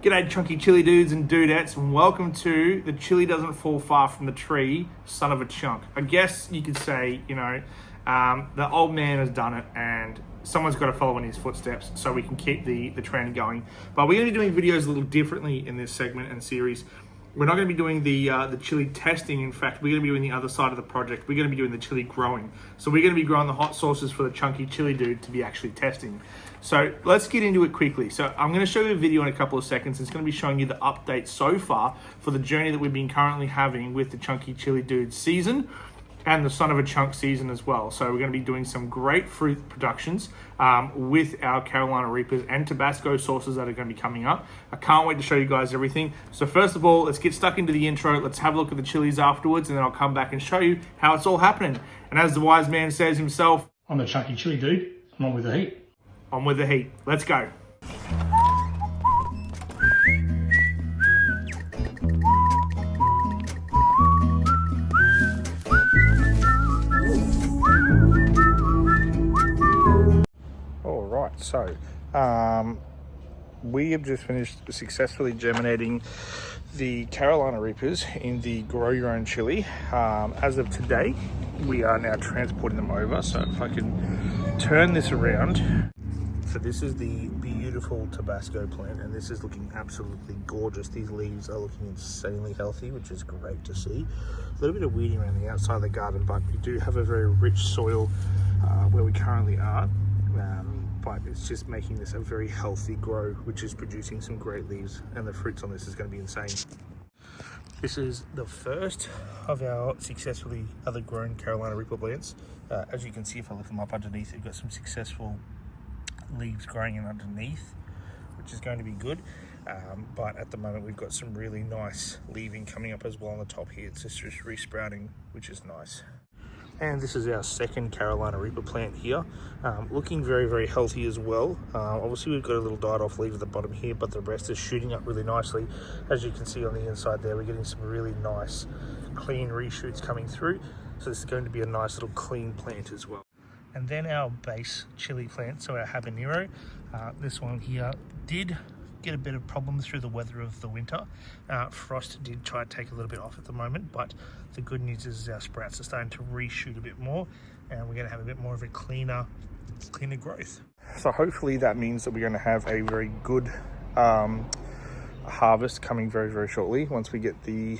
G'day chunky chili dudes and dudettes, and welcome to The Chili Doesn't Fall Far From the Tree, Son of a Chunk. I guess you could say, the old man has done it and someone's got to follow in his footsteps so we can keep the trend going. But we're going to be doing videos a little differently in this segment and series. We're not going to be doing the chili testing. In fact, we're going to be doing the other side of the project. We're going to be doing the chili growing. So we're going to be growing the hot sauces for the chunky chili dude to be actually testing. So let's get into it quickly. So I'm going to show you a video in a couple of seconds. It's going to be showing you the update so far for the journey that we've been currently having with the chunky chili dude season and the Son of a Chunk season as well. So we're going to be doing some great fruit productions with our Carolina Reapers and Tabasco sauces that are going to be coming up. I can't wait to show you guys everything. So first of all, let's get stuck into the intro. Let's have a look at the chilies afterwards, and then I'll come back and show you how it's all happening. And as the wise man says himself, I'm the chunky chili dude. I'm on with the heat. on with the heat. Let's go. So, we have just finished successfully germinating the Carolina Reapers in the Grow Your Own Chili. As of today, we are now transporting them over. So if I can turn this around. So this is the beautiful Tabasco plant, and this is looking absolutely gorgeous. These leaves are looking insanely healthy, which is great to see. A little bit of weeding around the outside of the garden, but we do have a very rich soil where we currently are. But it's just making this a very healthy grow, which is producing some great leaves, and the fruits on this is going to be insane. This is the first of our successfully other grown Carolina Reaper plants. As you can see, if I lift them up underneath, we've got some successful leaves growing in underneath, which is going to be good. But at the moment, we've got some really nice leaving coming up as well on the top here. It's just resprouting, which is nice. And this is our second Carolina Reaper plant here, looking very, very healthy as well. Obviously we've got a little died off leaf at the bottom here, but the rest is shooting up really nicely. As you can see on the inside there, we're getting some really nice clean reshoots coming through. So this is going to be a nice little clean plant as well. And then our base chili plant, so our habanero, this one here did get a bit of problems through the weather of the winter. Frost did try to take a little bit off at the moment, but the good news is our sprouts are starting to reshoot a bit more, and we're going to have a bit more of a cleaner growth. So hopefully that means that we're going to have a very good harvest coming very, very shortly once we get the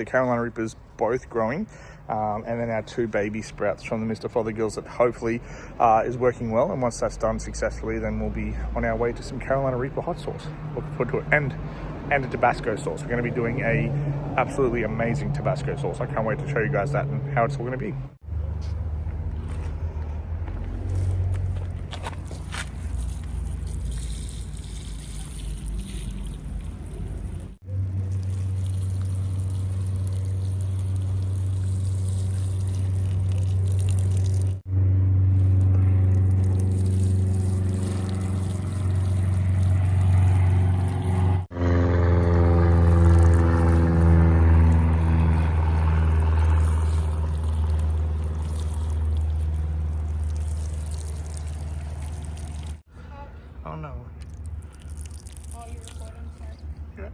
Carolina Reapers both growing, and then our two baby sprouts from the Mr. Fothergills that hopefully is working well. And once that's done successfully, then we'll be on our way to some Carolina Reaper hot sauce. Looking forward to it. And a Tabasco sauce. We're going to be doing a absolutely amazing Tabasco sauce. I can't wait to show you guys that and how it's all going to be. Oh no. Oh, you're recording, sorry. Yeah.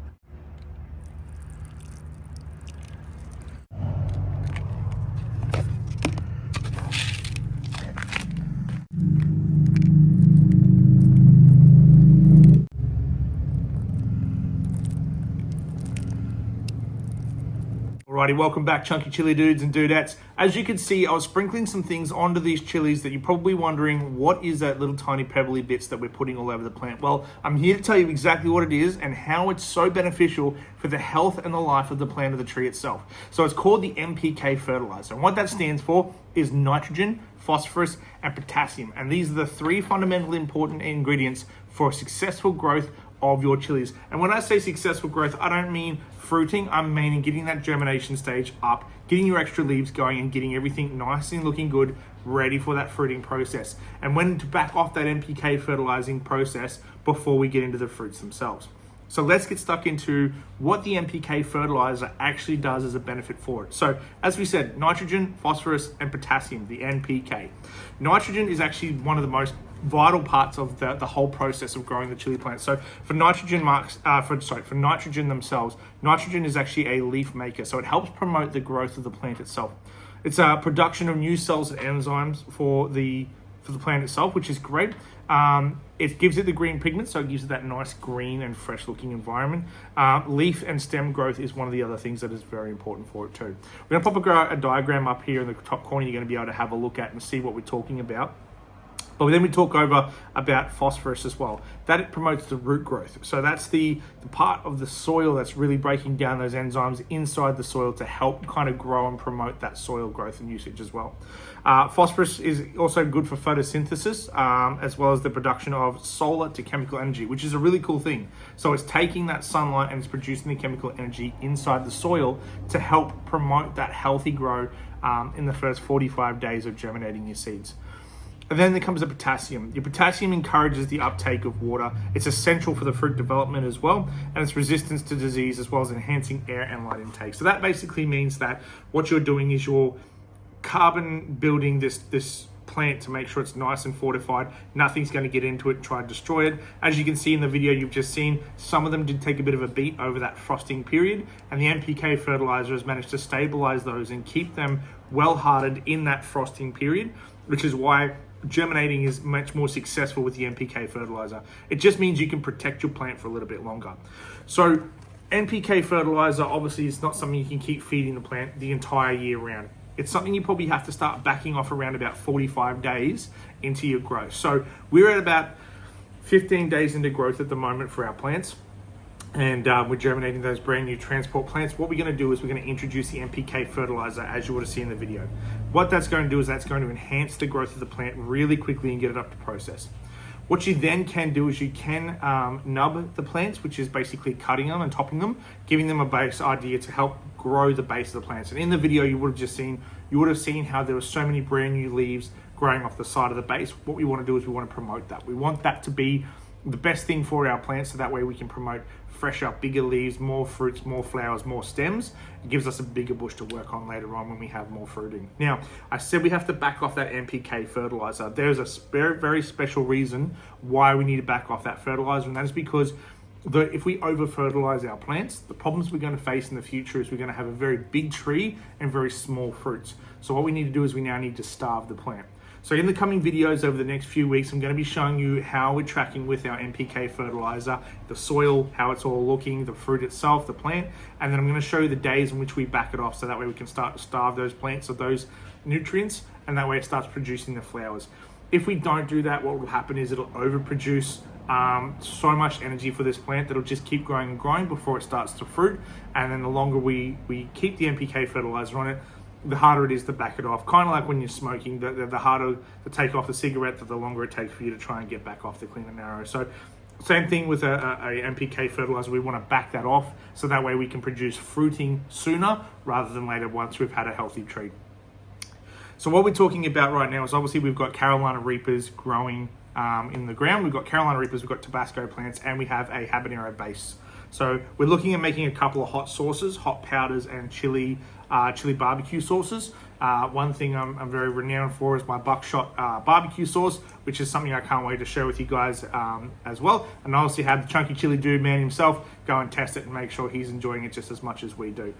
Alrighty, welcome back chunky chili dudes and dudettes. As you can see, I was sprinkling some things onto these chilies that you're probably wondering, what is that little tiny pebbly bits that we're putting all over the plant? Well, I'm here to tell you exactly what it is and how it's so beneficial for the health and the life of the plant of the tree itself. So it's called the NPK fertilizer. And what that stands for is nitrogen, phosphorus, and potassium. And these are the three fundamentally important ingredients for successful growth of your chilies. And when I say successful growth, I don't mean fruiting, I'm meaning getting that germination stage up, getting your extra leaves going, and getting everything nice and looking good, ready for that fruiting process. And when to back off that NPK fertilizing process before we get into the fruits themselves. So let's get stuck into what the NPK fertilizer actually does as a benefit for it. So as we said, nitrogen, phosphorus, and potassium, the NPK. Nitrogen is actually one of the most vital parts of the whole process of growing the chili plant. So for nitrogen for nitrogen themselves, nitrogen is actually a leaf maker, so it helps promote the growth of the plant itself. It's a production of new cells and enzymes for the plant itself, which is great. It gives it the green pigment, so it gives it that nice green and fresh looking environment. Leaf and stem growth is one of the other things that is very important for it too. We're going to pop a diagram up here in the top corner you're going to be able to have a look at and see what we're talking about. But then we talk over about phosphorus as well. That it promotes the root growth. So that's the part of the soil that's really breaking down those enzymes inside the soil to help kind of grow and promote that soil growth and usage as well. Phosphorus is also good for photosynthesis, as well as the production of solar to chemical energy, which is a really cool thing. So it's taking that sunlight and it's producing the chemical energy inside the soil to help promote that healthy grow in the first 45 days of germinating your seeds. And then there comes the potassium. Your potassium encourages the uptake of water. It's essential for the fruit development as well, and its resistance to disease, as well as enhancing air and light intake. So that basically means that what you're doing is you're carbon building this plant to make sure it's nice and fortified. Nothing's going to get into it and try to destroy it. As you can see in the video you've just seen, some of them did take a bit of a beat over that frosting period, and the NPK fertilizer has managed to stabilize those and keep them well hardened in that frosting period, which is why germinating is much more successful with the NPK fertilizer. It just means you can protect your plant for a little bit longer. So NPK fertilizer obviously is not something you can keep feeding the plant the entire year round. It's something you probably have to start backing off around about 45 days into your growth. So we're at about 15 days into growth at the moment for our plants, and we're germinating those brand new transport plants. What we're going to do is we're going to introduce the NPK fertilizer, as you would have seen in the video. What that's going to do is that's going to enhance the growth of the plant really quickly and get it up to process. What you then can do is you can nub the plants, which is basically cutting them and topping them, giving them a base idea to help grow the base of the plants. And in the video you would have seen how there were so many brand new leaves growing off the side of the base. What we want to do is we want to promote that. We want that to be the best thing for our plants, so that way we can promote fresher, bigger leaves, more fruits, more flowers, more stems. It gives us a bigger bush to work on later on when we have more fruiting. Now, I said we have to back off that NPK fertilizer. There's a very, very special reason why we need to back off that fertilizer, and that is because if we over-fertilize our plants, the problems we're going to face in the future is we're going to have a very big tree and very small fruits. So what we need to do is we now need to starve the plant. So in the coming videos over the next few weeks, I'm going to be showing you how we're tracking with our NPK fertilizer, the soil, how it's all looking, the fruit itself, the plant, and then I'm going to show you the days in which we back it off, so that way we can start to starve those plants of those nutrients, and that way it starts producing the flowers. If we don't do that, what will happen is it'll overproduce so much energy for this plant that it'll just keep growing and growing before it starts to fruit, and then the longer we keep the NPK fertilizer on it, the harder it is to back it off. Kind of like when you're smoking, the harder to take off the cigarette, the longer it takes for you to try and get back off the clean and narrow. So same thing with a NPK fertilizer. We want to back that off, so that way we can produce fruiting sooner rather than later once we've had a healthy tree. So what we're talking about right now is obviously we've got Carolina Reapers growing in the ground. We've got Carolina Reapers, we've got Tabasco plants, and we have a habanero base. So we're looking at making a couple of hot sauces, hot powders and chili barbecue sauces. One thing I'm very renowned for is my buckshot barbecue sauce, which is something I can't wait to share with you guys as well. And I also have the chunky chili dude man himself go and test it and make sure he's enjoying it just as much as we do.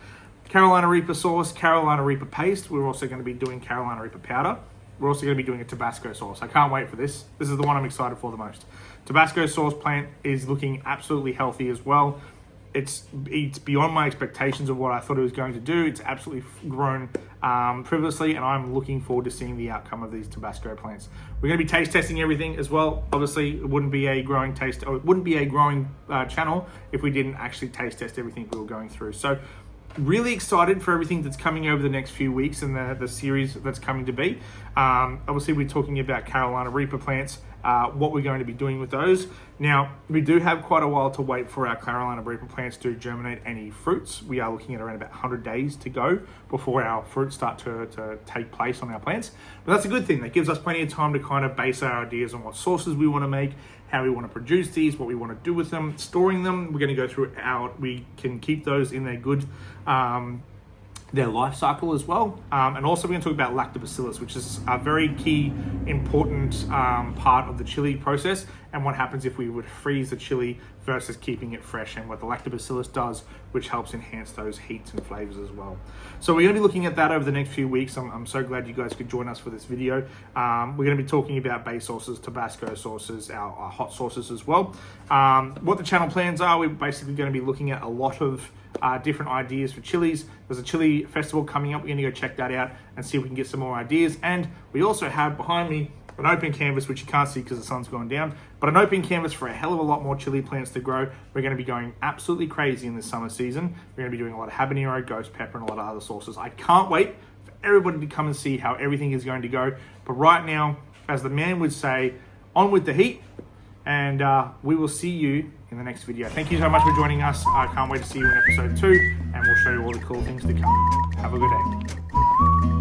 Carolina Reaper sauce, Carolina Reaper paste. We're also going to be doing Carolina Reaper powder. We're also going to be doing a Tabasco sauce. I can't wait for this. This is the one I'm excited for the most. Tabasco sauce plant is looking absolutely healthy as well. It's beyond my expectations of what I thought it was going to do. It's absolutely grown previously, and I'm looking forward to seeing the outcome of these Tabasco plants. We're going to be taste testing everything as well. Obviously, it wouldn't be a growing channel if we didn't actually taste test everything we were going through. So really excited for everything that's coming over the next few weeks and the series that's coming to be. Obviously, we're talking about Carolina Reaper plants, what we're going to be doing with those. Now, we do have quite a while to wait for our Carolina Reaper plants to germinate any fruits. We are looking at around about 100 days to go before our fruits start to take place on our plants. But that's a good thing. That gives us plenty of time to kind of base our ideas on what sauces we want to make, how we want to produce these, what we want to do with them, storing them. We're going to go through we can keep those in their good their life cycle as well. And also we're going to talk about lactobacillus, which is a very key, important part of the chili process, and what happens if we would freeze the chili versus keeping it fresh, and what the lactobacillus does, which helps enhance those heats and flavors as well. So we're going to be looking at that over the next few weeks. I'm so glad you guys could join us for this video. We're going to be talking about base sauces, Tabasco sauces, our hot sauces as well. What the channel plans are, we're basically going to be looking at a lot of different ideas for chilies. There's a chili festival coming up. We're going to go check that out and see if we can get some more ideas. And we also have behind me an open canvas, which you can't see because the sun's gone down, but an open canvas for a hell of a lot more chili plants to grow. We're going to be going absolutely crazy in this summer season. We're going to be doing a lot of habanero, ghost pepper, and a lot of other sauces. I can't wait for everybody to come and see how everything is going to go. But right now, as the man would say, on with the heat, and we will see you in the next video. Thank you so much for joining us. I can't wait to see you in episode 2, and we'll show you all the cool things to come. Have a good day.